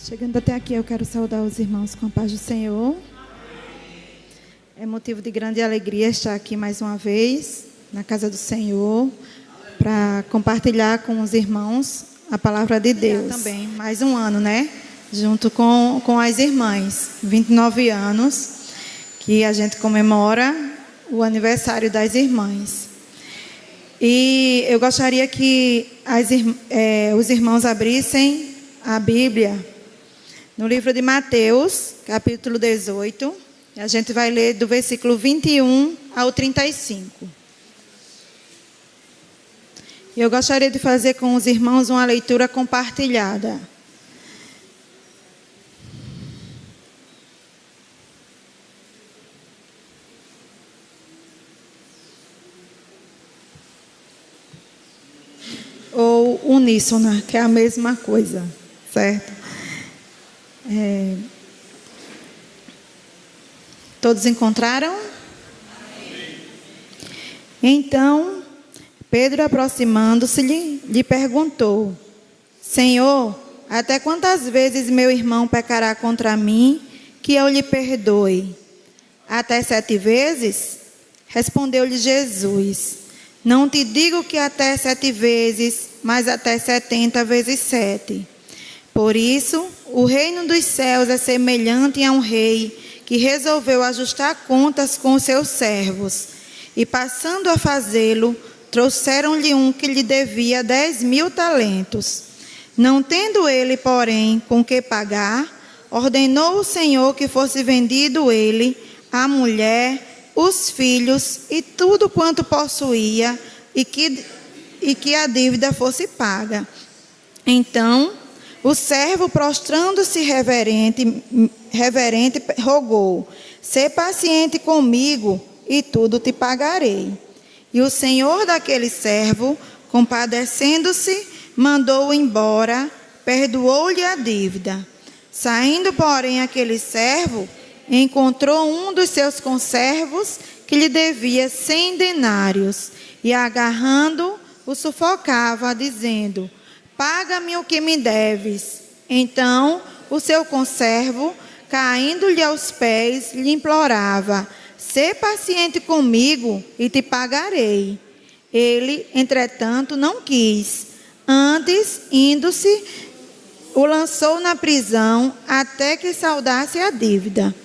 Chegando até aqui, eu quero saudar os irmãos com a paz do Senhor. É motivo de grande alegria estar aqui mais uma vez, na casa do Senhor, para compartilhar com os irmãos a palavra de Deus. Também, mais um ano, né? Junto com as irmãs, 29 anos, que a gente comemora o aniversário das irmãs. E eu gostaria que os irmãos abrissem a Bíblia no livro de Mateus, capítulo 18. A gente vai ler do versículo 21 ao 35. Eu gostaria de fazer com os irmãos uma leitura compartilhada. Ou uníssona, que é a mesma coisa, certo? Todos encontraram? Então, Pedro, aproximando-se, lhe perguntou: Senhor, até quantas vezes meu irmão pecará contra mim, que eu lhe perdoe? Até 7 vezes? Respondeu-lhe Jesus: Não te digo que até 7 vezes, mas até 70 vezes 7. Por isso, o reino dos céus é semelhante a um rei que resolveu ajustar contas com os seus servos. E passando a fazê-lo, trouxeram-lhe um que lhe devia 10.000 talentos. Não tendo ele, porém, com que pagar, ordenou o Senhor que fosse vendido ele, a mulher, os filhos e tudo quanto possuía, e que a dívida fosse paga. Então, o servo, prostrando-se reverente, rogou: Sê paciente comigo, e tudo te pagarei. E o senhor daquele servo, compadecendo-se, mandou-o embora, perdoou-lhe a dívida. Saindo, porém, aquele servo, encontrou um dos seus conservos que lhe devia 100 denários, e agarrando, o sufocava, dizendo: Paga-me o que me deves. Então, o seu conservo, caindo-lhe aos pés, lhe implorava: Sê paciente comigo e te pagarei. Ele, entretanto, não quis. Antes, indo-se, o lançou na prisão até que saldasse a dívida.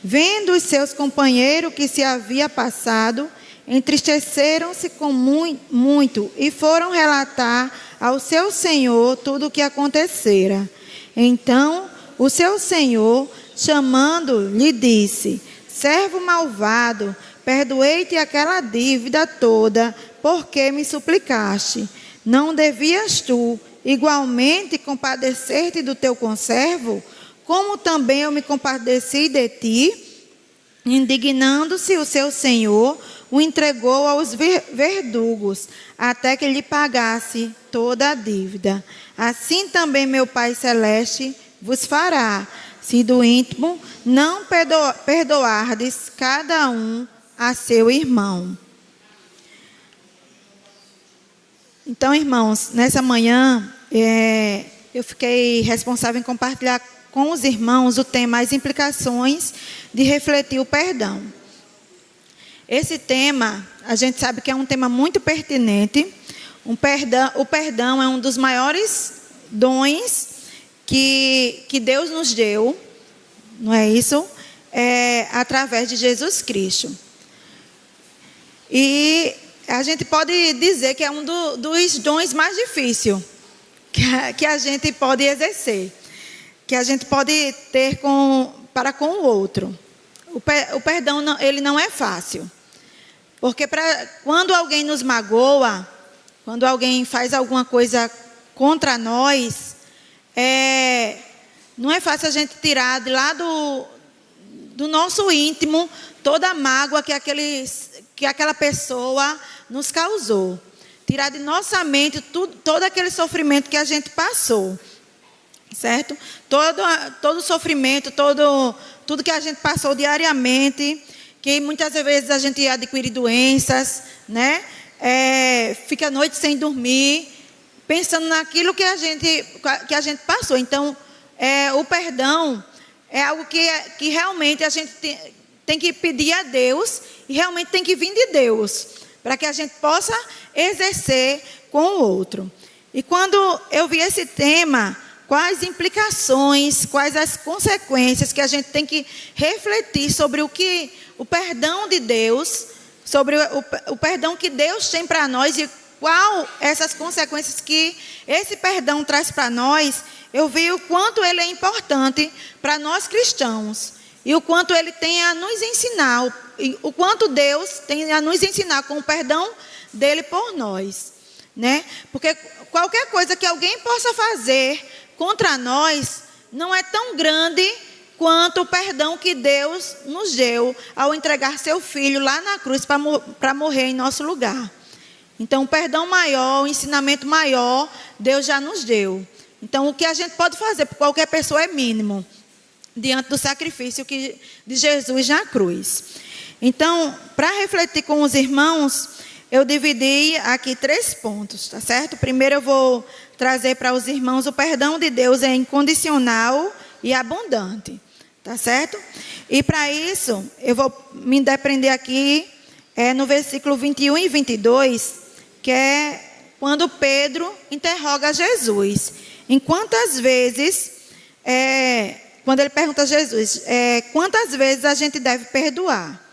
Vendo os seus companheiros que se havia passado, entristeceram-se com muito e foram relatar ao seu senhor tudo o que acontecera. Então, o seu senhor, chamando, lhe disse: Servo malvado, perdoei-te aquela dívida toda, porque me suplicaste. Não devias tu, igualmente, compadecer-te do teu conservo, como também eu me compadeci de ti? Indignando-se o seu senhor, o entregou aos verdugos, até que lhe pagasse toda a dívida. Assim também meu Pai Celeste vos fará, se do íntimo não perdoardes cada um a seu irmão. Então, irmãos, nessa manhã, eu fiquei responsável em compartilhar com os irmãos o tema, as implicações de refletir o perdão. Esse tema, a gente sabe que é um tema muito pertinente. O perdão é um dos maiores dons que Deus nos deu, não é isso? Através de Jesus Cristo. E a gente pode dizer que é um dos dons mais difíceis que a gente pode exercer, que a gente pode ter para com o outro. O perdão, ele não é fácil. Porque quando alguém nos magoa, quando alguém faz alguma coisa contra nós, não é fácil a gente tirar de lá do nosso íntimo toda a mágoa que aquela pessoa nos causou. Tirar de nossa mente todo aquele sofrimento que a gente passou. Certo? Todo sofrimento, tudo que a gente passou diariamente, que muitas vezes a gente adquire doenças, né? Fica a noite sem dormir, pensando naquilo que a gente passou. Então, o perdão é algo que realmente a gente tem que pedir a Deus e realmente tem que vir de Deus, para que a gente possa exercer com o outro. E quando eu vi esse tema, quais implicações, quais as consequências que a gente tem que refletir sobre o perdão de Deus, sobre o perdão que Deus tem para nós e qual essas consequências que esse perdão traz para nós, eu vi o quanto ele é importante para nós cristãos e o quanto ele tem a nos ensinar, o quanto Deus tem a nos ensinar com o perdão dele por nós, né? Porque qualquer coisa que alguém possa fazer contra nós não é tão grande quanto o perdão que Deus nos deu ao entregar seu filho lá na cruz para morrer em nosso lugar. Então, o perdão maior, o ensinamento maior, Deus já nos deu. Então, o que a gente pode fazer por qualquer pessoa é mínimo, diante do sacrifício de Jesus na cruz. Então, para refletir com os irmãos, eu dividi aqui 3 pontos, tá certo? Primeiro eu vou trazer para os irmãos o perdão de Deus é incondicional e abundante, tá certo? E para isso, eu vou me depender aqui no versículo 21 e 22, que é quando Pedro interroga Jesus. Em quantas vezes, quando ele pergunta a Jesus, quantas vezes a gente deve perdoar?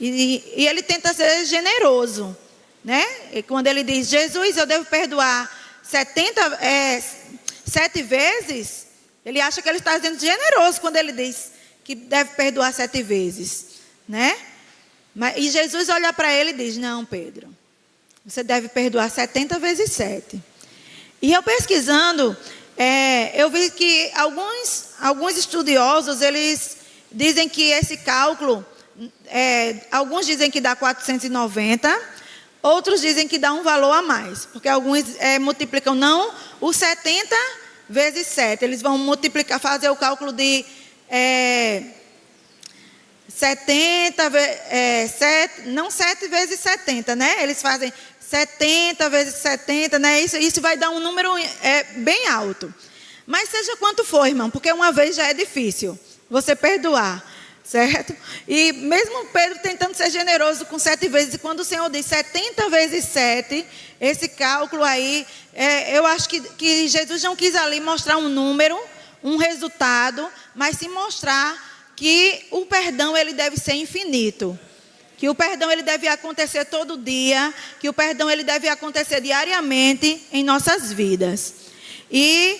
E ele tenta ser generoso, né? E quando ele diz, Jesus, eu devo perdoar 7 vezes, ele acha que ele está sendo generoso quando ele diz que deve perdoar 7 vezes, né? E Jesus olha para ele e diz, não, Pedro, você deve perdoar 70 vezes 7. E eu pesquisando, eu vi que alguns estudiosos, eles dizem que esse cálculo, alguns dizem que dá 490, outros dizem que dá um valor a mais, porque alguns multiplicam não o 70 vezes 7, eles vão multiplicar, fazer o cálculo de 70, não 7 vezes 70, né? Eles fazem 70 vezes 70, né? Isso vai dar um número bem alto. Mas seja quanto for, irmão, porque uma vez já é difícil você perdoar, certo? E mesmo Pedro tentando ser generoso com 7 vezes, e quando o Senhor diz 70 vezes 7, esse cálculo aí, eu acho que Jesus não quis ali mostrar um número, um resultado, mas sim mostrar que o perdão ele deve ser infinito. Que o perdão ele deve acontecer todo dia, que o perdão ele deve acontecer diariamente em nossas vidas. E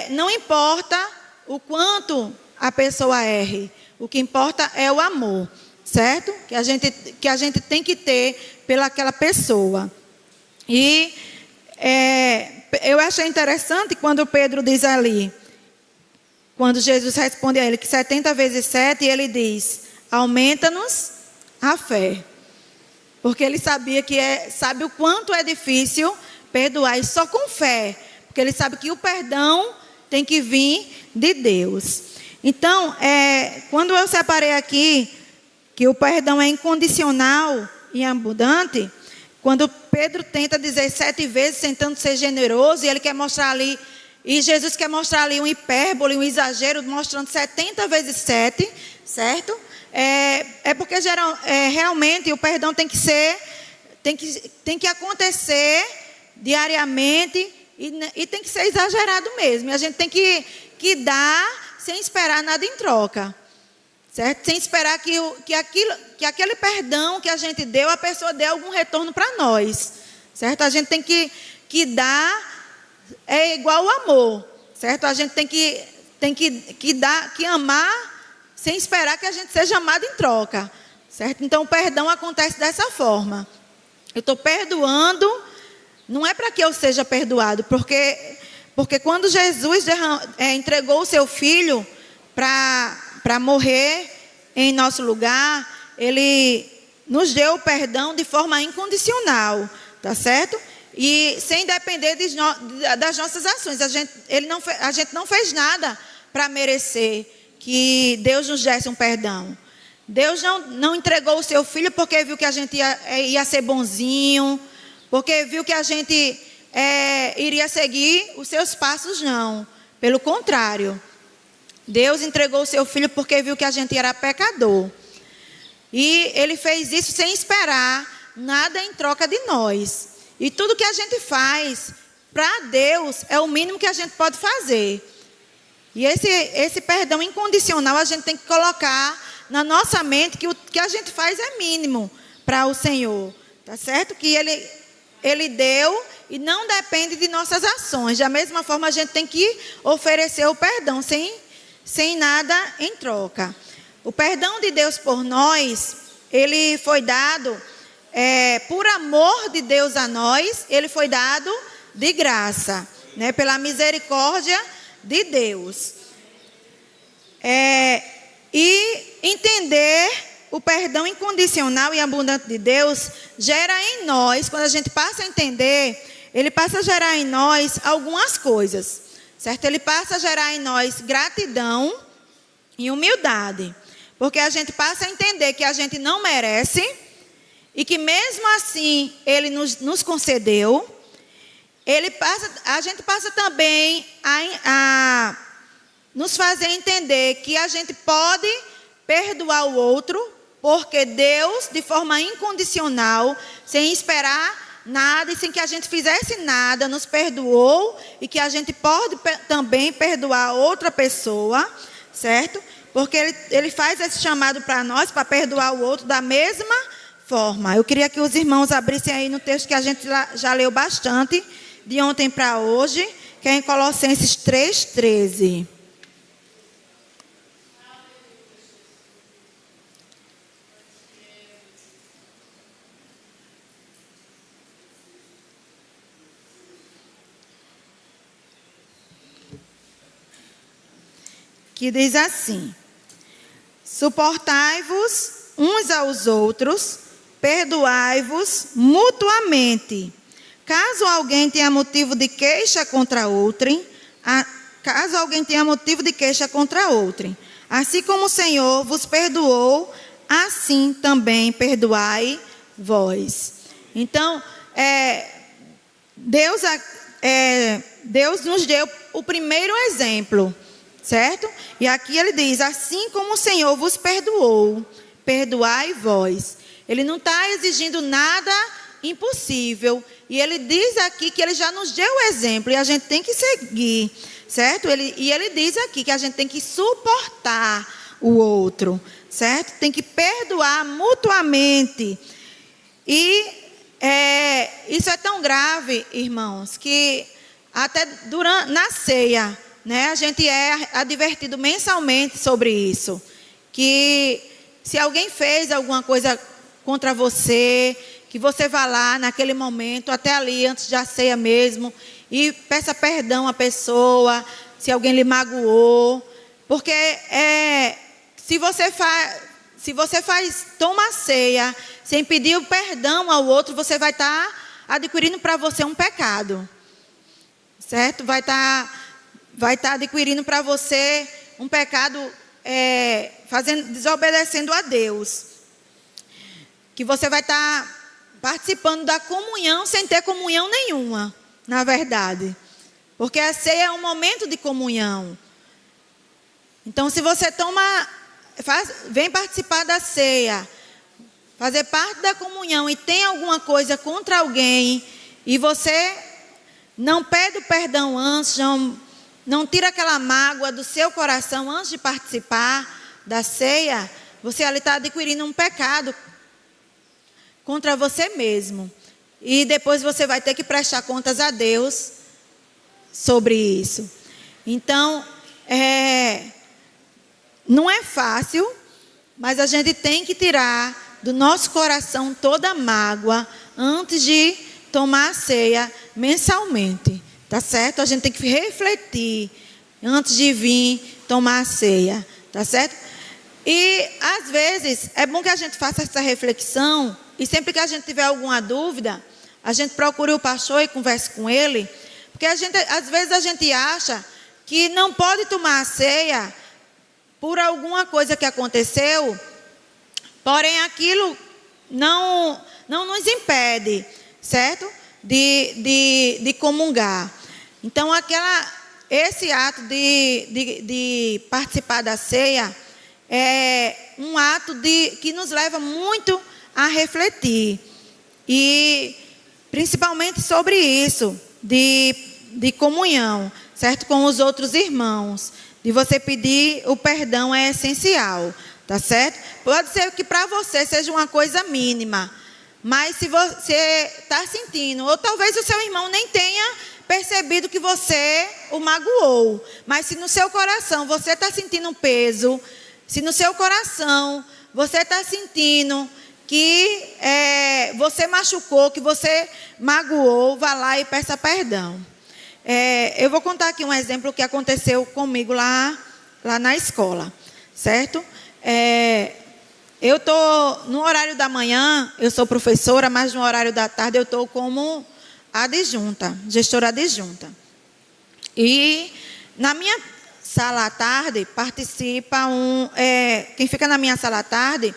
não importa o quanto a pessoa erre, o que importa é o amor, certo? Que a gente tem que ter pelaquela pessoa. E eu achei interessante quando Pedro diz ali, quando Jesus responde a ele que 70 vezes 7, ele diz, aumenta-nos a fé, porque ele sabia sabe o quanto é difícil perdoar, e só com fé, porque ele sabe que o perdão tem que vir de Deus. Então, quando eu separei aqui que o perdão é incondicional e abundante, quando Pedro tenta dizer 7 vezes, tentando ser generoso, e ele quer mostrar ali, e Jesus quer mostrar ali um hipérbole, um exagero, mostrando 70 vezes 7, certo? Porque realmente o perdão tem que acontecer diariamente e tem que ser exagerado mesmo. E a gente tem que dar sem esperar nada em troca, certo? Sem esperar que aquele perdão que a gente deu, a pessoa dê algum retorno para nós, certo? A gente tem que dar, igual o amor, certo? A gente tem que dar, que amar, sem esperar que a gente seja amado em troca, certo? Então, o perdão acontece dessa forma. Eu estou perdoando, não é para que eu seja perdoado, porque quando Jesus entregou o seu filho para morrer em nosso lugar, ele nos deu o perdão de forma incondicional, tá certo? E sem depender das nossas ações. A gente não fez nada para merecer que Deus nos desse um perdão. Deus não entregou o seu filho porque viu que a gente ia ser bonzinho, porque viu que a gente iria seguir os seus passos, não. Pelo contrário, Deus entregou o seu Filho porque viu que a gente era pecador. E Ele fez isso sem esperar nada em troca de nós. E tudo que a gente faz para Deus é o mínimo que a gente pode fazer. E esse perdão incondicional a gente tem que colocar na nossa mente que o que a gente faz é mínimo para o Senhor. Tá certo? Que Ele deu e não depende de nossas ações. Da mesma forma, a gente tem que oferecer o perdão sem nada em troca. O perdão de Deus por nós, ele foi dado, por amor de Deus a nós, ele foi dado de graça, né? Pela misericórdia de Deus. E entender o perdão incondicional e abundante de Deus gera em nós, quando a gente passa a entender, ele passa a gerar em nós algumas coisas, certo? Ele passa a gerar em nós gratidão e humildade, porque a gente passa a entender que a gente não merece e que mesmo assim Ele nos concedeu. A gente passa também a nos fazer entender que a gente pode perdoar o outro, porque Deus, de forma incondicional, sem esperar nada e sem que a gente fizesse nada, nos perdoou e que a gente pode também perdoar outra pessoa, certo? Porque ele faz esse chamado para nós, para perdoar o outro da mesma forma. Eu queria que os irmãos abrissem aí no texto que a gente já leu bastante, de ontem para hoje, que é em Colossenses 3:13. Que diz assim: suportai-vos uns aos outros, perdoai-vos mutuamente. Caso alguém tenha motivo de queixa contra outrem, assim como o Senhor vos perdoou, assim também perdoai vós. Então, Deus nos deu o primeiro exemplo, certo? E aqui ele diz: assim como o Senhor vos perdoou, perdoai vós. Ele não está exigindo nada impossível. E ele diz aqui que ele já nos deu o exemplo e a gente tem que seguir, certo? Ele diz aqui que a gente tem que suportar o outro, certo? Tem que perdoar mutuamente. E isso é tão grave, irmãos, que até na ceia, né, a gente é advertido mensalmente sobre isso. Que se alguém fez alguma coisa contra você, que você vá lá naquele momento, até ali, antes da ceia mesmo, e peça perdão à pessoa, se alguém lhe magoou. Porque se você toma a ceia sem pedir o perdão ao outro, você vai estar adquirindo para você um pecado, certo? Vai estar adquirindo para você um pecado, desobedecendo a Deus. Que você vai estar participando da comunhão sem ter comunhão nenhuma, na verdade. Porque a ceia é um momento de comunhão. Então, se você vem participar da ceia, fazer parte da comunhão e tem alguma coisa contra alguém, e você não pede o perdão antes, não tira aquela mágoa do seu coração antes de participar da ceia, você ali está adquirindo um pecado contra você mesmo. E depois você vai ter que prestar contas a Deus sobre isso. Então, não é fácil, mas a gente tem que tirar do nosso coração toda a mágoa antes de tomar a ceia mensalmente. Tá certo? A gente tem que refletir antes de vir tomar a ceia. Tá certo? E, às vezes, é bom que a gente faça essa reflexão. E sempre que a gente tiver alguma dúvida, a gente procure o pastor e converse com ele. Porque às vezes a gente acha que não pode tomar a ceia por alguma coisa que aconteceu. Porém, aquilo não nos impede, certo? De comungar. Então, esse ato de participar da ceia é um ato que nos leva muito a refletir. E principalmente sobre isso, de comunhão, certo? Com os outros irmãos. De você pedir o perdão é essencial, tá certo? Pode ser que para você seja uma coisa mínima, mas se você está sentindo, ou talvez o seu irmão nem tenha percebido que você o magoou, mas se no seu coração você está sentindo um peso, se no seu coração você está sentindo que você machucou, que você magoou, vá lá e peça perdão. Eu vou contar aqui um exemplo que aconteceu comigo lá na escola, certo? Eu estou no horário da manhã, eu sou professora, mas no horário da tarde eu estou como adjunta, gestora adjunta. E na minha sala à tarde participa quem fica na minha sala à tarde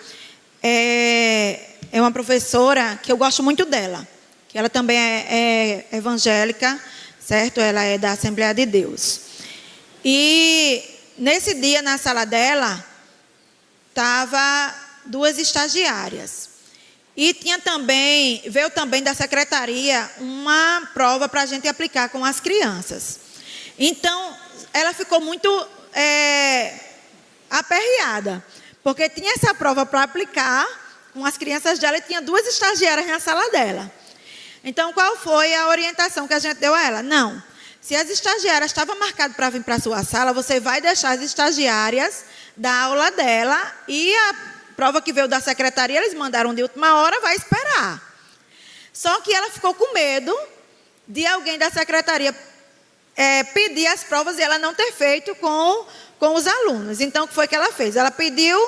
é uma professora que eu gosto muito dela, que ela também é evangélica, certo? Ela é da Assembleia de Deus. E nesse dia na sala dela estava 2 estagiárias. E veio também da secretaria uma prova para a gente aplicar com as crianças. Então, ela ficou muito aperreada, porque tinha essa prova para aplicar com as crianças dela e tinha 2 estagiárias na sala dela. Então, qual foi a orientação que a gente deu a ela? Não, se as estagiárias estavam marcadas para vir para a sua sala, você vai deixar as estagiárias da aula dela e a prova que veio da secretaria, eles mandaram de última hora, vai esperar. Só que ela ficou com medo de alguém da secretaria pedir as provas e ela não ter feito com os alunos. Então, o que foi que ela fez? Ela pediu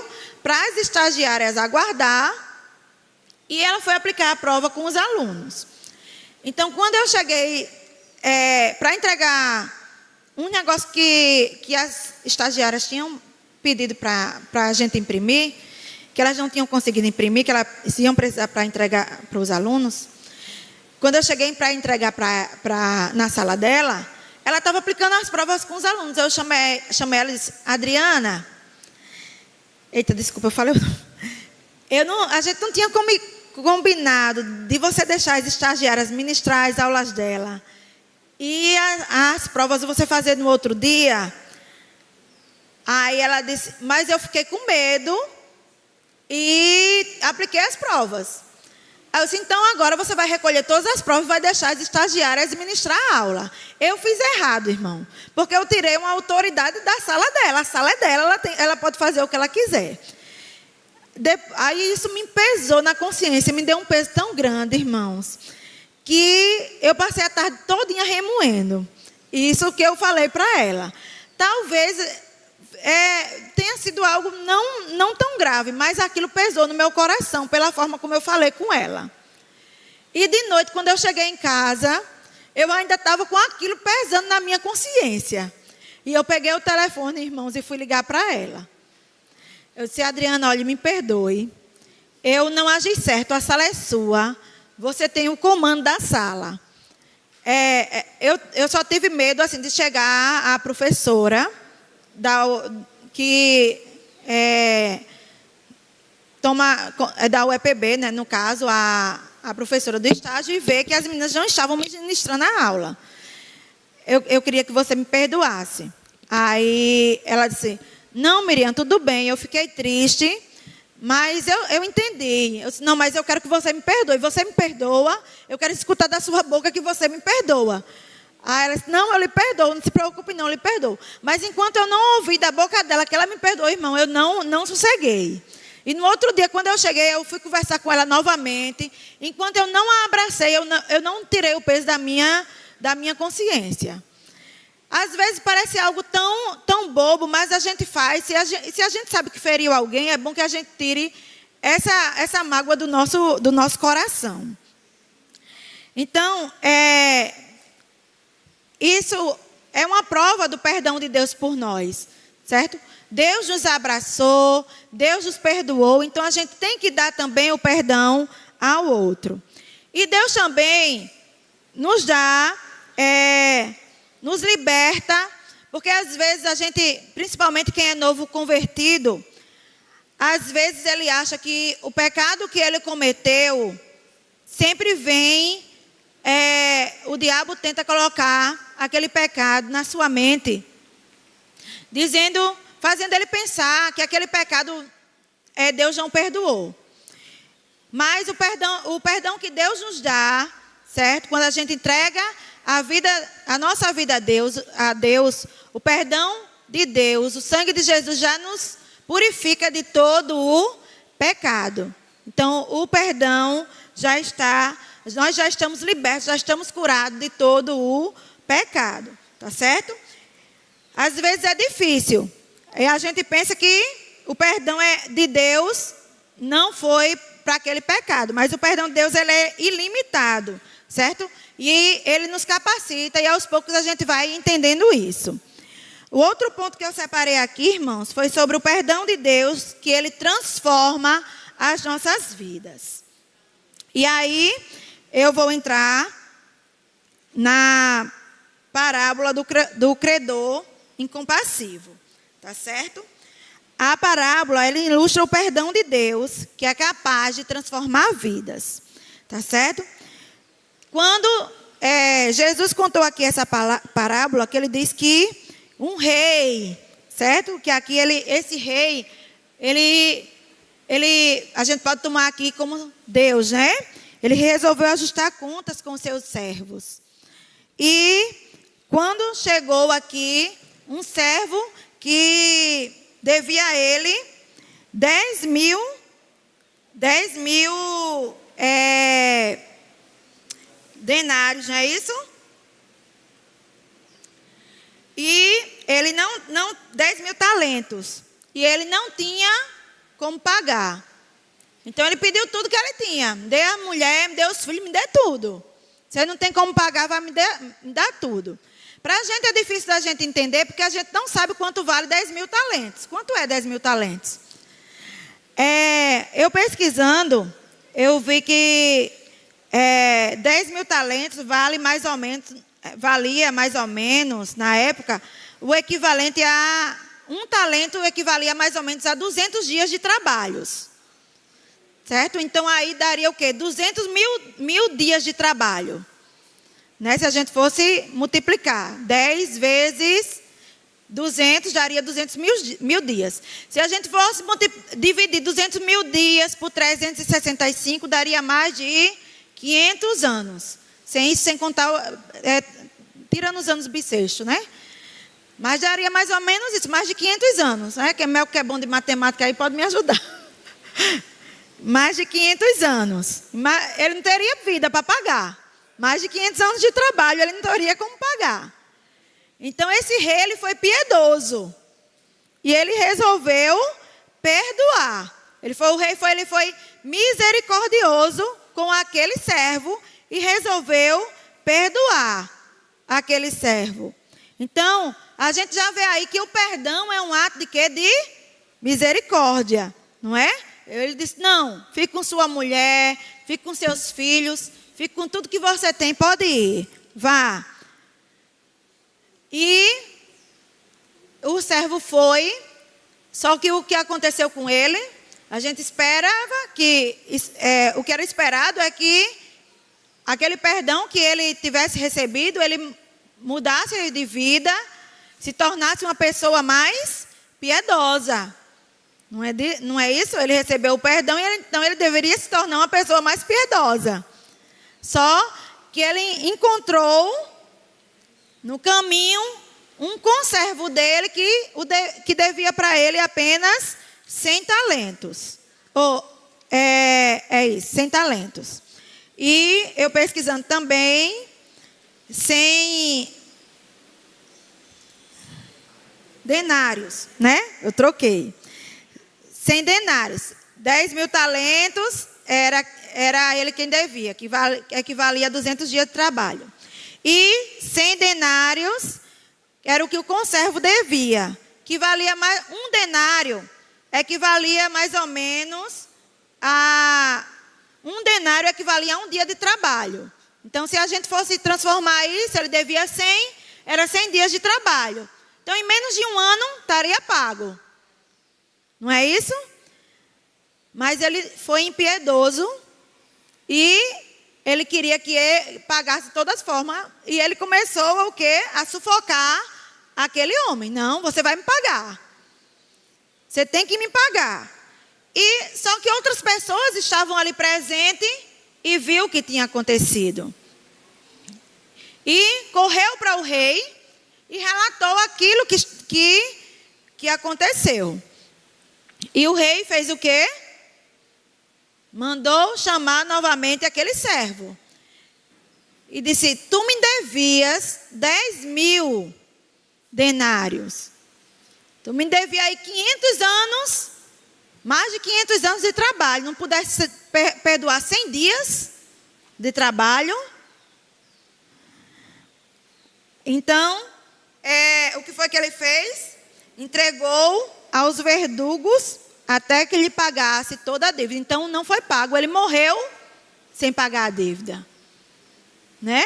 para as estagiárias aguardar e ela foi aplicar a prova com os alunos. Então, quando eu cheguei para entregar um negócio que as estagiárias tinham pedido para a gente imprimir, que elas não tinham conseguido imprimir, que elas iam precisar para entregar para os alunos. Quando eu cheguei para entregar na sala dela, ela estava aplicando as provas com os alunos. Eu chamei ela e disse: Adriana, eita, desculpa, eu falei. A gente não tinha combinado de você deixar as estagiárias ministrar as aulas dela. E as provas você fazer no outro dia. Aí ela disse, mas eu fiquei com medo e apliquei as provas. Aí eu disse, então agora você vai recolher todas as provas e vai deixar as estagiárias ministrar a aula. Eu fiz errado, irmão, porque eu tirei uma autoridade da sala dela. A sala é dela, ela pode fazer o que ela quiser. Aí isso me pesou na consciência, me deu um peso tão grande, irmãos, que eu passei a tarde todinha remoendo. Isso que eu falei para ela. Talvez tenha sido algo não tão grave, mas aquilo pesou no meu coração, pela forma como eu falei com ela. E de noite, quando eu cheguei em casa, eu ainda estava com aquilo pesando na minha consciência. E eu peguei o telefone, irmãos, e fui ligar para ela. Eu disse, Adriana, olha, me perdoe. Eu não agi certo, a sala é sua. Você tem o comando da sala. Eu só tive medo assim, de chegar a professora que da UEPB, né, no caso, a professora do estágio, e ver que as meninas não estavam ministrando a aula. Eu queria que você me perdoasse. Aí ela disse, não, Miriam, tudo bem, eu fiquei triste, mas eu entendi. Eu disse, não, mas eu quero que você me perdoe. Você me perdoa, eu quero escutar da sua boca que você me perdoa. Aí ela disse, não, eu lhe perdoo, não se preocupe não, eu lhe perdoo. Mas enquanto eu não ouvi da boca dela que ela me perdoou, irmão, eu não sosseguei. E no outro dia, quando eu cheguei, eu fui conversar com ela novamente. Enquanto eu não a abracei, eu não tirei o peso da minha consciência. Às vezes parece algo tão bobo, mas a gente faz. Se a gente sabe que feriu alguém, é bom que a gente tire essa mágoa do nosso coração. Então, isso é uma prova do perdão de Deus por nós, certo? Deus nos abraçou, Deus nos perdoou, então a gente tem que dar também o perdão ao outro. E Deus também nos dá, nos liberta Porque às vezes a gente, principalmente quem é novo convertido, às vezes ele acha que o pecado que ele cometeu sempre vem, o diabo tenta colocar aquele pecado na sua mente, fazendo ele pensar que aquele pecado Deus não perdoou. Mas o perdão que Deus nos dá, certo? Quando a gente entrega a nossa vida a Deus, o perdão de Deus, o sangue de Jesus já nos purifica de todo o pecado. Então, o perdão nós já estamos libertos, já estamos curados de todo o pecado, tá certo? Às vezes é difícil. E a gente pensa que o perdão de Deus não foi para aquele pecado, mas o perdão de Deus ele é ilimitado, certo? E ele nos capacita e aos poucos a gente vai entendendo isso. O outro ponto que eu separei aqui, irmãos, foi sobre o perdão de Deus, que ele transforma as nossas vidas. E aí eu vou entrar na parábola do credor incompassivo, tá certo? A parábola, ela ilustra o perdão de Deus, que é capaz de transformar vidas, tá certo? Quando Jesus contou aqui essa parábola, que ele diz que um rei, certo? Que aqui esse rei, a gente pode tomar aqui como Deus, né? Ele resolveu ajustar contas com seus servos. E quando chegou aqui um servo que devia a ele 10 mil denários, não é isso? E ele não 10 mil talentos. E ele não tinha como pagar. Então ele pediu tudo que ele tinha. Me dê a mulher, me dê os filhos, me dê tudo. Você não tem como pagar, vai me dar tudo. Para a gente é difícil da gente entender, porque a gente não sabe quanto vale 10 mil talentos. Quanto é 10 mil talentos? Eu pesquisando, eu vi que 10 mil talentos valia mais ou menos, na época, o equivalente a um talento equivalia mais ou menos a 200 dias de trabalhos. Certo? Então, aí daria o quê? 200 mil dias de trabalho. Né? Se a gente fosse multiplicar 10 vezes 200, daria 200 mil dias. Se a gente fosse dividir 200 mil dias por 365, daria mais de 500 anos. Sem contar, tirando os anos bissextos, né? Mas daria mais ou menos isso, mais de 500 anos. Né? Que Mel, que é bom de matemática, aí pode me ajudar. Mais de 500 anos. Ele não teria vida para pagar. Mais de 500 anos de trabalho, ele não teria como pagar. Então, esse rei, ele foi piedoso. E ele resolveu perdoar. Ele foi misericordioso com aquele servo e resolveu perdoar aquele servo. Então, a gente já vê aí que o perdão é um ato de quê? De misericórdia, não é? Ele disse, não, fique com sua mulher, fique com seus filhos, fique com tudo que você tem, pode ir, vá. E o servo foi, só que o que aconteceu com ele, a gente esperava que, o que era esperado é que aquele perdão que ele tivesse recebido, ele mudasse de vida, se tornasse uma pessoa mais piedosa. Não é isso? Ele recebeu o perdão e então ele deveria se tornar uma pessoa mais piedosa. Só que ele encontrou no caminho um conservo dele que devia para ele apenas 100 talentos. Isso, 100 talentos. E eu pesquisando também, 100 denários, né? Eu troquei. 100 denários. 10 mil talentos era ele quem devia, que equivalia a 200 dias de trabalho. E 100 denários era o que o conservo devia, que valia mais, um denário equivalia mais ou menos a um denário equivalia a um dia de trabalho. Então, se a gente fosse transformar isso, ele devia 100, era 100 dias de trabalho. Então, em menos de um ano, estaria pago. Não é isso? Mas ele foi impiedoso e ele queria que ele pagasse de todas as formas. E ele começou o quê? A sufocar aquele homem. Não, você vai me pagar. Você tem que me pagar. E só que outras pessoas estavam ali presentes e viu o que tinha acontecido. E correu para o rei e relatou aquilo que aconteceu. E o rei fez o quê? Mandou chamar novamente aquele servo. E disse, tu me devias 10.000 denários. Tu me devia aí 500 anos, mais de 500 anos de trabalho. Não pudesse perdoar 100 dias de trabalho. Então, o que foi que ele fez? Entregou aos verdugos até que ele pagasse toda a dívida. Então, não foi pago. Ele morreu sem pagar a dívida. Né?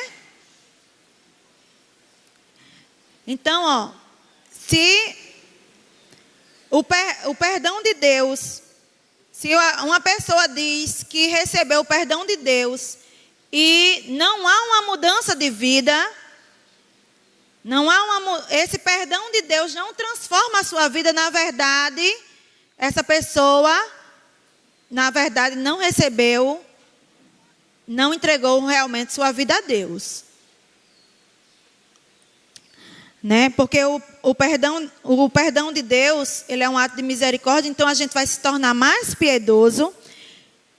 Então, ó, se o perdão de Deus, se uma pessoa diz que recebeu o perdão de Deus e não há uma mudança de vida, esse perdão de Deus não transforma a sua vida, na verdade, essa pessoa, na verdade, não recebeu, não entregou realmente sua vida a Deus. Né? Porque o perdão de Deus, ele é um ato de misericórdia, então a gente vai se tornar mais piedoso,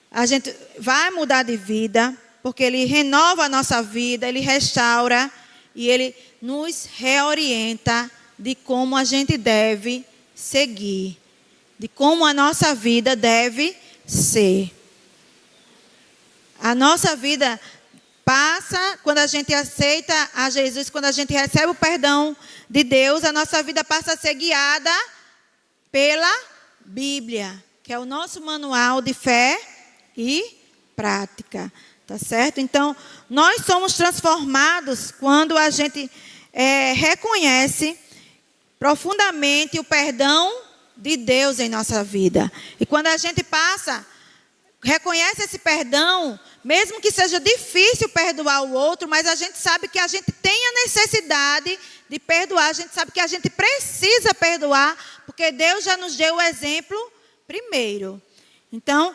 a gente vai mudar de vida, porque ele renova a nossa vida, ele restaura e ele nos reorienta de como a gente deve seguir, de como a nossa vida deve ser. A nossa vida passa, quando a gente aceita a Jesus, quando a gente recebe o perdão de Deus, a nossa vida passa a ser guiada pela Bíblia, que é o nosso manual de fé e prática. Tá certo? Então, nós somos transformados quando a gente reconhece profundamente o perdão de Deus em nossa vida. E quando a gente reconhece esse perdão, mesmo que seja difícil perdoar o outro, mas a gente sabe que a gente tem a necessidade de perdoar, a gente sabe que a gente precisa perdoar, porque Deus já nos deu o exemplo primeiro. Então,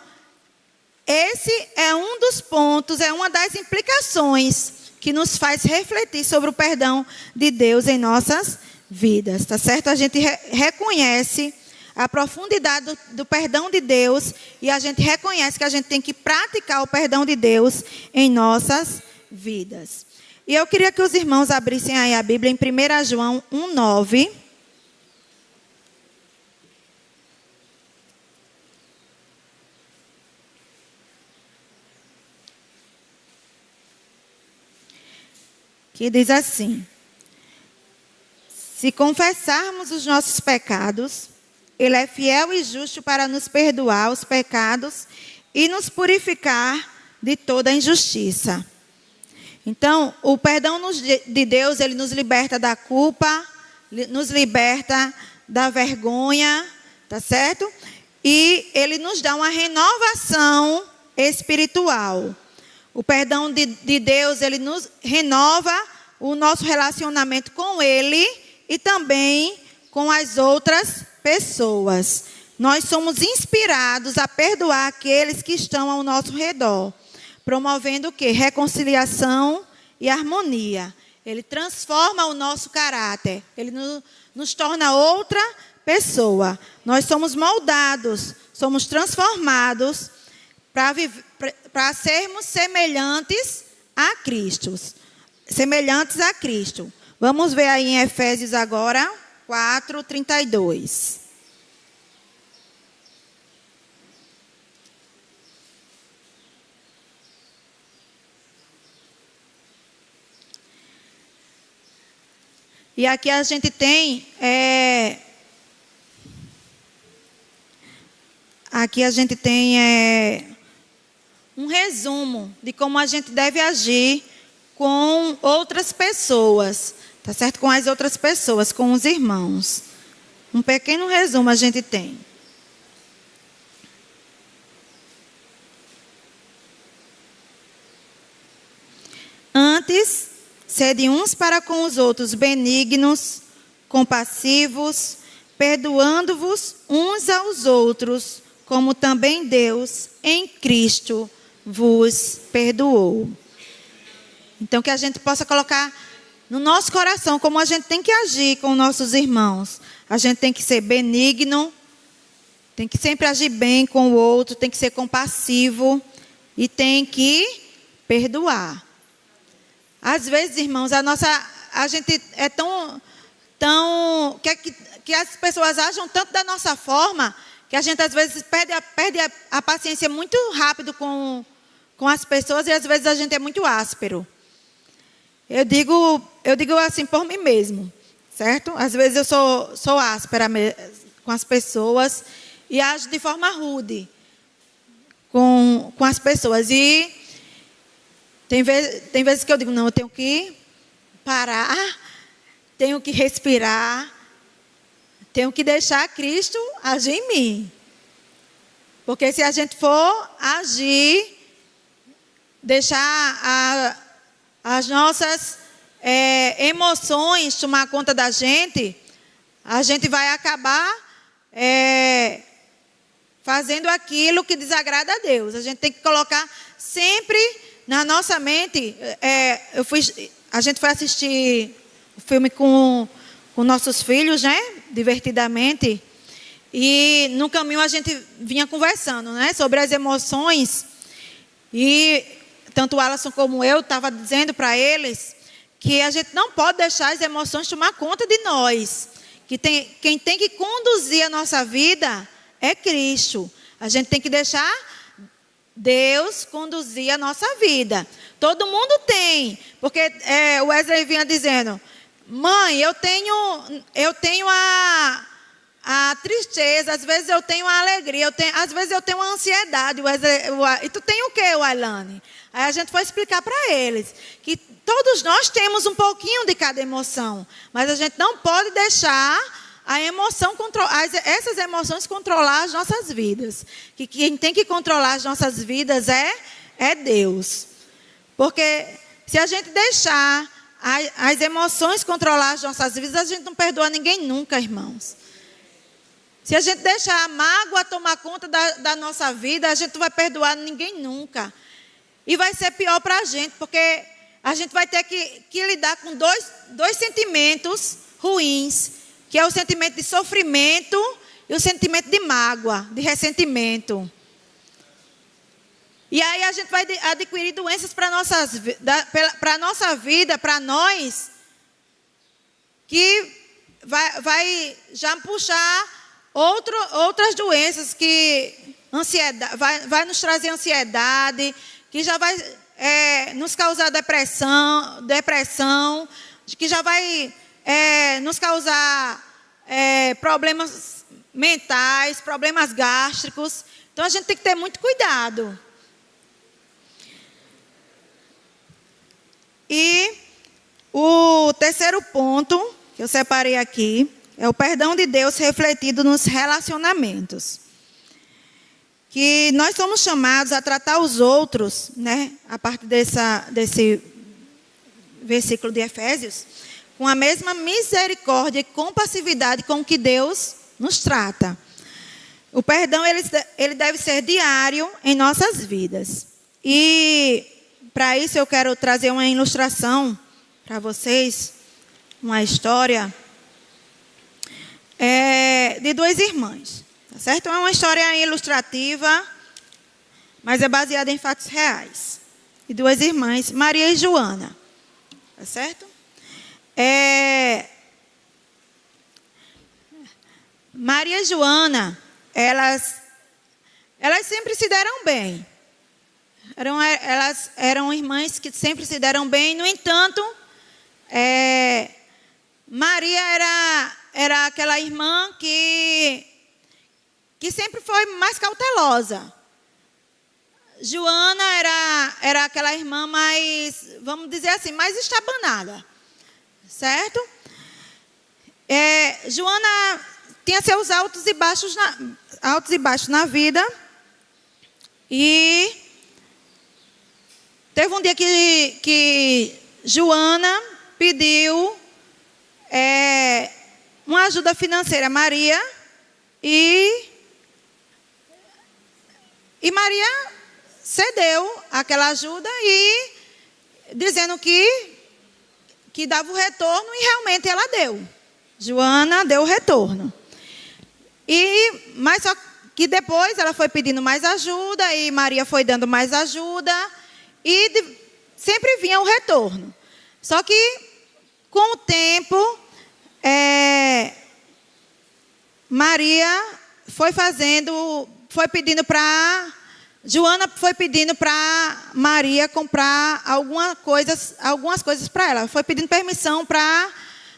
esse é um dos pontos, é uma das implicações que nos faz refletir sobre o perdão de Deus em nossas vidas, tá certo? A gente reconhece a profundidade do perdão de Deus e a gente reconhece que a gente tem que praticar o perdão de Deus em nossas vidas. E eu queria que os irmãos abrissem aí a Bíblia em 1 João 1:9. Que diz assim: se confessarmos os nossos pecados, Ele é fiel e justo para nos perdoar os pecados e nos purificar de toda injustiça. Então, o perdão de Deus, ele nos liberta da culpa, nos liberta da vergonha, tá certo? E ele nos dá uma renovação espiritual. O perdão de Deus, ele nos renova o nosso relacionamento com Ele e também com as outras pessoas. Nós somos inspirados a perdoar aqueles que estão ao nosso redor, promovendo o quê? Reconciliação e harmonia. Ele transforma o nosso caráter, ele nos torna outra pessoa. Nós somos moldados, somos transformados para sermos semelhantes a Cristo. Semelhantes a Cristo. Vamos ver aí em Efésios agora, 4:32. E aqui a gente tem um resumo de como a gente deve agir com outras pessoas, tá certo? Com as outras pessoas, com os irmãos. Um pequeno resumo a gente tem. Antes, sede uns para com os outros benignos, compassivos, perdoando-vos uns aos outros, como também Deus, em Cristo, vos perdoou. Então, que a gente possa colocar no nosso coração como a gente tem que agir com nossos irmãos. A gente tem que ser benigno, tem que sempre agir bem com o outro, tem que ser compassivo e tem que perdoar. Às vezes, irmãos, a gente é tão que as pessoas agem tanto da nossa forma que a gente às vezes perde a paciência muito rápido com as pessoas e às vezes a gente é muito áspero. Eu digo assim por mim mesmo, certo? Às vezes eu sou áspera com as pessoas e ajo de forma rude com as pessoas. E tem vezes que eu digo, não, eu tenho que parar, tenho que respirar, tenho que deixar Cristo agir em mim. Porque se a gente for agir, deixar as nossas emoções tomar conta da gente, a gente vai acabar fazendo aquilo que desagrada a Deus. A gente tem que colocar sempre na nossa mente. A gente foi assistir o filme com nossos filhos, né? Divertidamente. E no caminho a gente vinha conversando, né? Sobre as emoções. E tanto o Alisson como eu estava dizendo para eles que a gente não pode deixar as emoções tomar conta de nós. Que quem tem que conduzir a nossa vida é Cristo. A gente tem que deixar Deus conduzir a nossa vida. Todo mundo tem. Porque o Wesley vinha dizendo, mãe, eu tenho a tristeza, às vezes eu tenho a alegria, às vezes eu tenho a ansiedade. E tu tem o quê, Wailane? Aí a gente foi explicar para eles que todos nós temos um pouquinho de cada emoção, mas a gente não pode deixar essas emoções controlar as nossas vidas. Que quem tem que controlar as nossas vidas é Deus. Porque se a gente deixar as emoções controlar as nossas vidas, a gente não perdoa ninguém nunca, irmãos. Se a gente deixar a mágoa tomar conta da nossa vida, a gente não vai perdoar ninguém nunca. E vai ser pior para a gente, porque a gente vai ter que lidar com dois sentimentos ruins, que é o sentimento de sofrimento e o sentimento de mágoa, de ressentimento. E aí a gente vai adquirir doenças para a nossa vida, para nós, que vai já puxar outras doenças, que ansiedade, vai nos trazer ansiedade, que já vai nos causar depressão, que já vai nos causar problemas mentais, problemas gástricos. Então a gente tem que ter muito cuidado. E o terceiro ponto que eu separei aqui é o perdão de Deus refletido nos relacionamentos. Que nós somos chamados a tratar os outros, né, a partir desse versículo de Efésios, com a mesma misericórdia e compassividade com que Deus nos trata. O perdão ele deve ser diário em nossas vidas. E para isso eu quero trazer uma ilustração para vocês, uma história de duas irmãs. Tá certo? É uma história ilustrativa, mas é baseada em fatos reais. De duas irmãs, Maria e Joana. Tá certo? Maria e Joana, elas sempre se deram bem. Elas eram irmãs que sempre se deram bem. No entanto, Maria era aquela irmã que sempre foi mais cautelosa. Joana era aquela irmã mais, vamos dizer assim, mais estabanada, certo? Joana tinha seus altos e baixos na vida. E teve um dia que Joana pediu uma ajuda financeira a Maria. E Maria cedeu aquela ajuda e dizendo que dava o retorno, e realmente ela deu. Joana deu o retorno. Mas só que depois ela foi pedindo mais ajuda e Maria foi dando mais ajuda e sempre vinha o retorno. Só que com o tempo, Joana foi pedindo para Maria comprar algumas coisas para ela.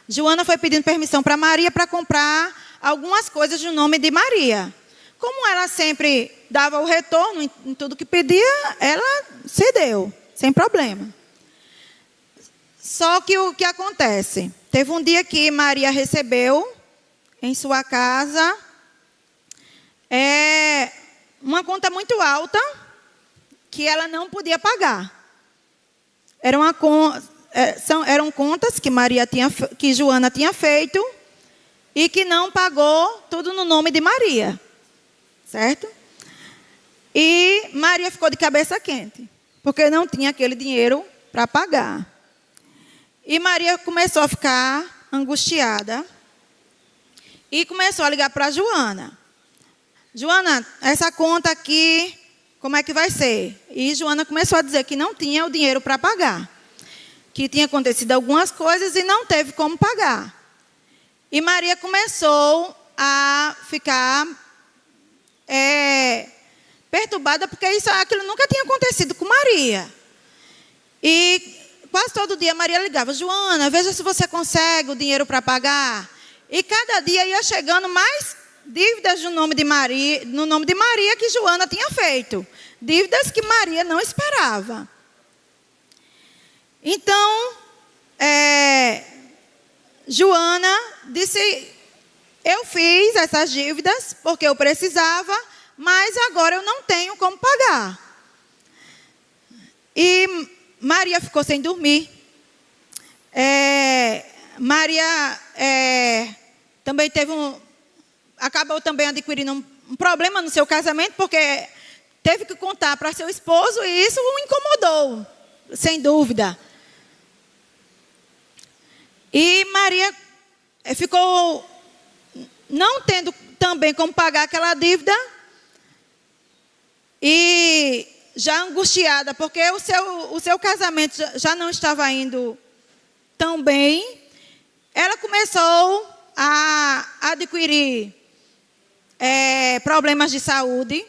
Joana foi pedindo permissão para Maria para comprar algumas coisas no nome de Maria. Como ela sempre dava o retorno em tudo que pedia, ela cedeu, sem problema. Só que o que acontece? Teve um dia que Maria recebeu em sua casa uma conta muito alta que ela não podia pagar. Eram contas que Joana tinha feito e que não pagou, tudo no nome de Maria. Certo? E Maria ficou de cabeça quente, porque não tinha aquele dinheiro para pagar. E Maria começou a ficar angustiada e começou a ligar para Joana. Joana, essa conta aqui, como é que vai ser? E Joana começou a dizer que não tinha o dinheiro para pagar, que tinha acontecido algumas coisas e não teve como pagar. E Maria começou a ficar perturbada, porque aquilo nunca tinha acontecido com Maria. E quase todo dia Maria ligava: Joana, veja se você consegue o dinheiro para pagar. E cada dia ia chegando mais dívidas no nome de Maria que Joana tinha feito. Dívidas que Maria não esperava. Então, Joana disse: eu fiz essas dívidas porque eu precisava, mas agora eu não tenho como pagar. E Maria ficou sem dormir. Maria também acabou também adquirindo um problema no seu casamento, porque teve que contar para seu esposo e isso o incomodou, sem dúvida. E Maria ficou não tendo também como pagar aquela dívida e já angustiada, porque o seu casamento já não estava indo tão bem. Ela começou a adquirir problemas de saúde,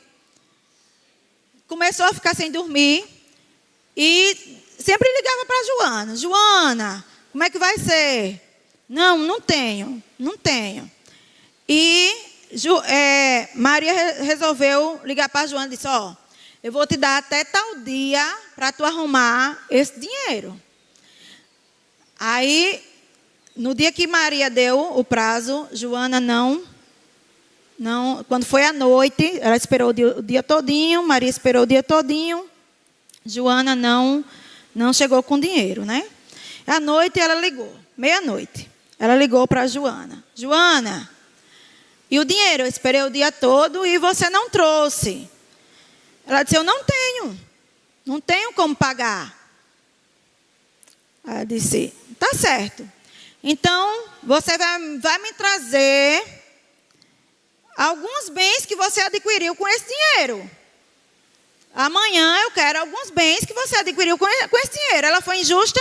começou a ficar sem dormir e sempre ligava para Joana: Joana, como é que vai ser? Não tenho. E Maria resolveu ligar para Joana e disse: eu vou te dar até tal dia para tu arrumar esse dinheiro. Aí, no dia que Maria deu o prazo, Joana quando foi à noite, ela esperou o dia todinho, Maria esperou o dia todinho, Joana não chegou com dinheiro, né? À noite ela ligou, meia-noite, ela ligou para Joana: Joana, e o dinheiro? Eu esperei o dia todo e você não trouxe. Ela disse: eu não tenho como pagar. Ela disse: tá certo. Então, você vai me trazer alguns bens que você adquiriu com esse dinheiro. Amanhã eu quero alguns bens que você adquiriu com esse dinheiro. Ela foi injusta?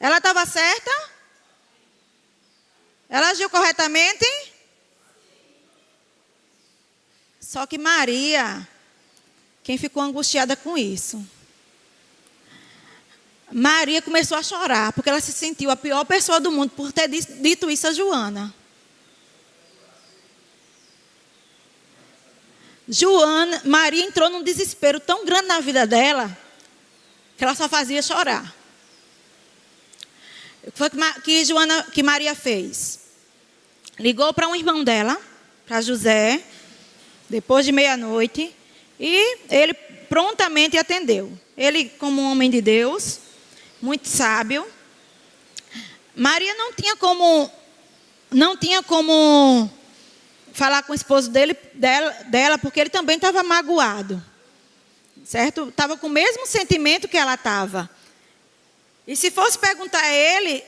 Ela estava certa? Ela agiu corretamente? Só que Maria, quem ficou angustiada com isso? Maria começou a chorar, porque ela se sentiu a pior pessoa do mundo por ter dito isso a Joana. Maria entrou num desespero tão grande na vida dela, que ela só fazia chorar. O que foi que Maria fez? Ligou para um irmão dela, para José, depois de meia-noite, e ele prontamente atendeu. Ele, como um homem de Deus, muito sábio. Maria não tinha como falar com o esposo dela, porque ele também estava magoado, certo? Estava com o mesmo sentimento que ela estava. E se fosse perguntar a ele,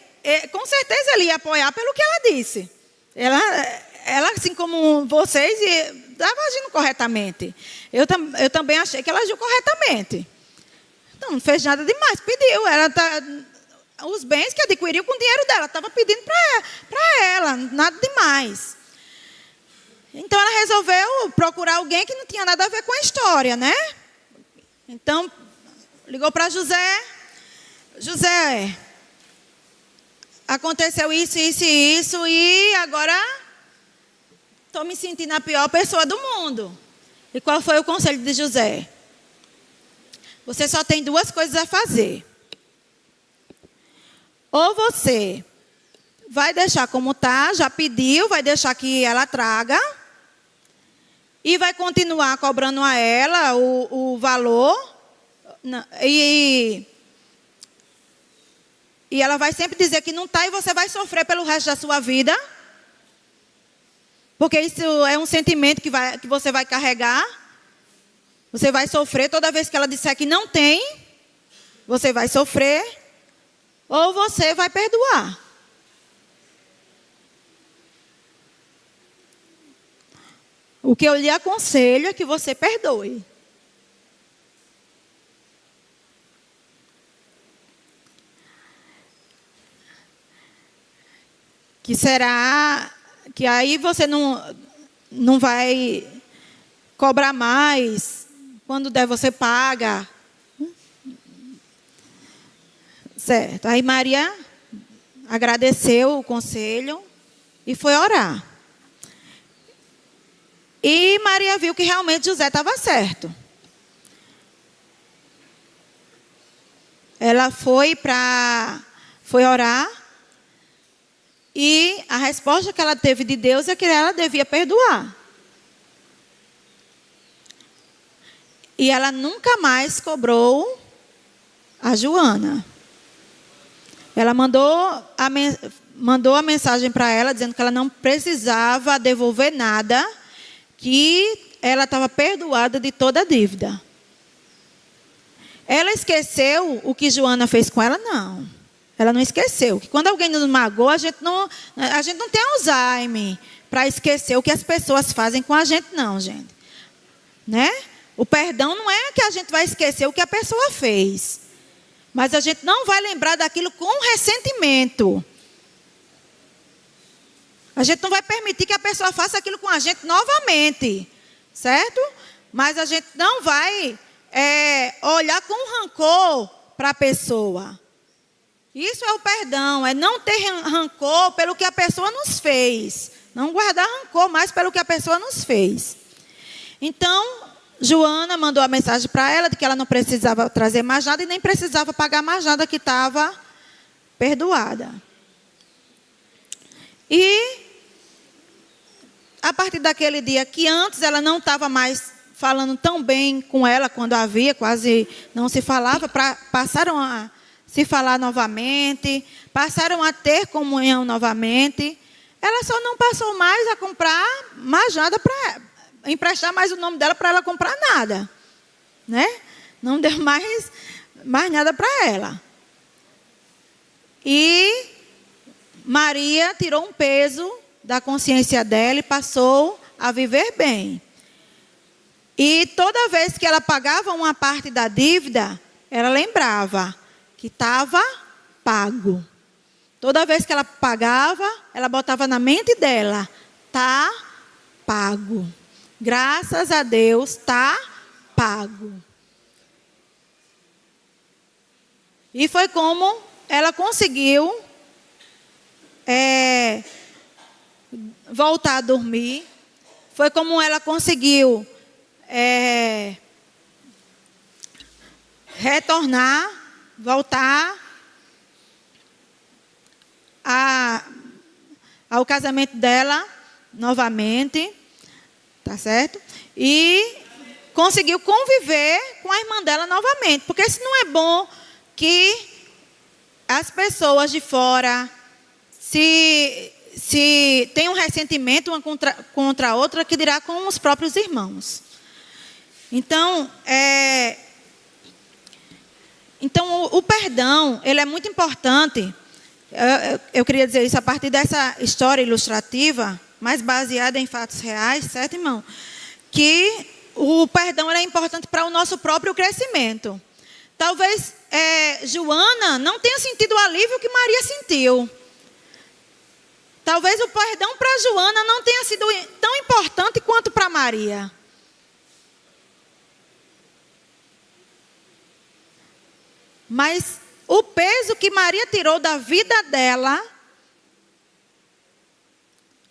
com certeza ele ia apoiar pelo que ela disse. Ela assim como vocês, estava agindo corretamente. Eu também achei que ela agiu corretamente. Então, não fez nada demais, pediu. Os bens que adquiriu com o dinheiro dela, estava pedindo para ela, nada demais. Então, ela resolveu procurar alguém que não tinha nada a ver com a história, né? Então, ligou para José. José, aconteceu isso, isso e isso, e agora estou me sentindo a pior pessoa do mundo. E qual foi o conselho de José? Você só tem duas coisas a fazer. Ou você vai deixar como está, já pediu, vai deixar que ela traga, e vai continuar cobrando a ela o valor, e ela vai sempre dizer que não está, e você vai sofrer pelo resto da sua vida. Porque isso é um sentimento que você vai carregar. Você vai sofrer toda vez que ela disser que não tem. Você vai sofrer. Ou você vai perdoar. O que eu lhe aconselho é que você perdoe. Que será que aí você não vai cobrar mais. Quando der, você paga. Certo. Aí Maria agradeceu o conselho e foi orar. E Maria viu que realmente José estava certo. Ela foi orar. E a resposta que ela teve de Deus é que ela devia perdoar. E ela nunca mais cobrou a Joana. Ela mandou a mensagem para ela, dizendo que ela não precisava devolver nada, que ela estava perdoada de toda a dívida. Ela esqueceu o que Joana fez com ela? Não. Ela não esqueceu. Que quando alguém nos magoa, a gente não tem Alzheimer para esquecer o que as pessoas fazem com a gente, não, gente. Né? O perdão não é que a gente vai esquecer o que a pessoa fez. Mas a gente não vai lembrar daquilo com ressentimento. A gente não vai permitir que a pessoa faça aquilo com a gente novamente. Certo? Mas a gente não vai olhar com rancor para a pessoa. Isso é o perdão, é não ter rancor pelo que a pessoa nos fez. Não guardar rancor mais pelo que a pessoa nos fez. Então, Joana mandou a mensagem para ela de que ela não precisava trazer mais nada e nem precisava pagar mais nada, que estava perdoada. E, a partir daquele dia que antes ela não estava mais falando tão bem com ela, quando havia, quase não se falava, passaram a se falar novamente, passaram a ter comunhão novamente. Ela só não passou mais a comprar mais nada para emprestar mais o nome dela para ela comprar nada, né? Não deu mais nada para ela. E Maria tirou um peso da consciência dela e passou a viver bem. E toda vez que ela pagava uma parte da dívida, ela lembrava que estava pago. Toda vez que ela pagava, ela botava na mente dela: está pago. Graças a Deus, está pago. E foi como ela conseguiu voltar a dormir. Foi como ela conseguiu retornar, voltar ao casamento dela novamente, tá certo? E conseguiu conviver com a irmã dela novamente. Porque se não é bom que as pessoas de fora se tem um ressentimento uma contra a outra, que dirá com os próprios irmãos. Então, o perdão, ele é muito importante. Eu queria dizer isso a partir dessa história ilustrativa, mas baseada em fatos reais, certo, irmão? Que o perdão é importante para o nosso próprio crescimento. Talvez Joana não tenha sentido o alívio que Maria sentiu. Talvez o perdão para Joana não tenha sido tão importante quanto para Maria. Mas o peso que Maria tirou da vida dela,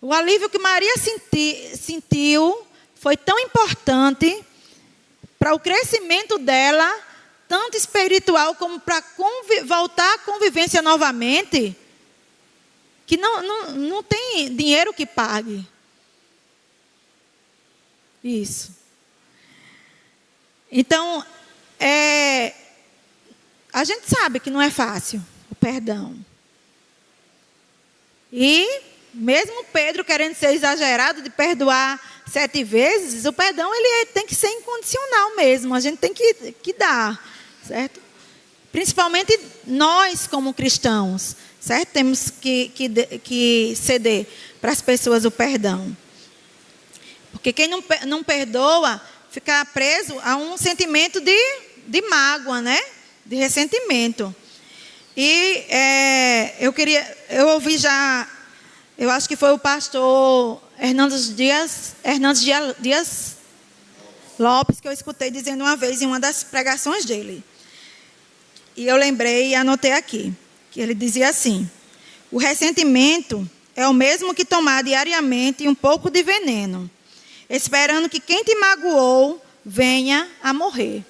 o alívio que Maria sentiu, foi tão importante para o crescimento dela, tanto espiritual como para voltar à convivência novamente, que não tem dinheiro que pague isso. Então, a gente sabe que não é fácil o perdão. E mesmo Pedro querendo ser exagerado de perdoar 7 vezes, o perdão ele tem que ser incondicional mesmo. A gente tem que dar, certo? Principalmente nós como cristãos, certo? Temos que ceder para as pessoas o perdão. Porque quem não perdoa fica preso a um sentimento de mágoa, né? De ressentimento. E eu ouvi já, eu acho que foi o pastor Hernandes Dias Lopes, que eu escutei dizendo uma vez em uma das pregações dele. E eu lembrei e anotei aqui, que ele dizia assim: o ressentimento é o mesmo que tomar diariamente um pouco de veneno, esperando que quem te magoou venha a morrer.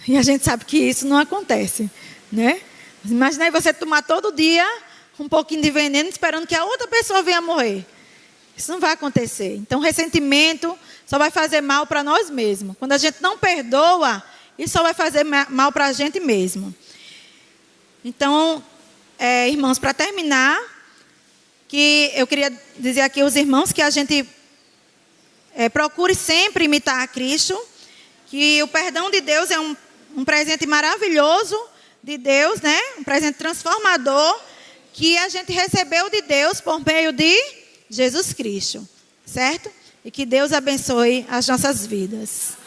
E a gente sabe que isso não acontece, né? Imagina aí você tomar todo dia um pouquinho de veneno esperando que a outra pessoa venha a morrer. Isso não vai acontecer. Então, ressentimento só vai fazer mal para nós mesmos. Quando a gente não perdoa, isso só vai fazer mal para a gente mesmo. Então, irmãos, para terminar, que eu queria dizer aqui aos irmãos que a gente procure sempre imitar a Cristo, que o perdão de Deus é um presente maravilhoso de Deus, né? Um presente transformador que a gente recebeu de Deus por meio de Jesus Cristo, certo? E que Deus abençoe as nossas vidas.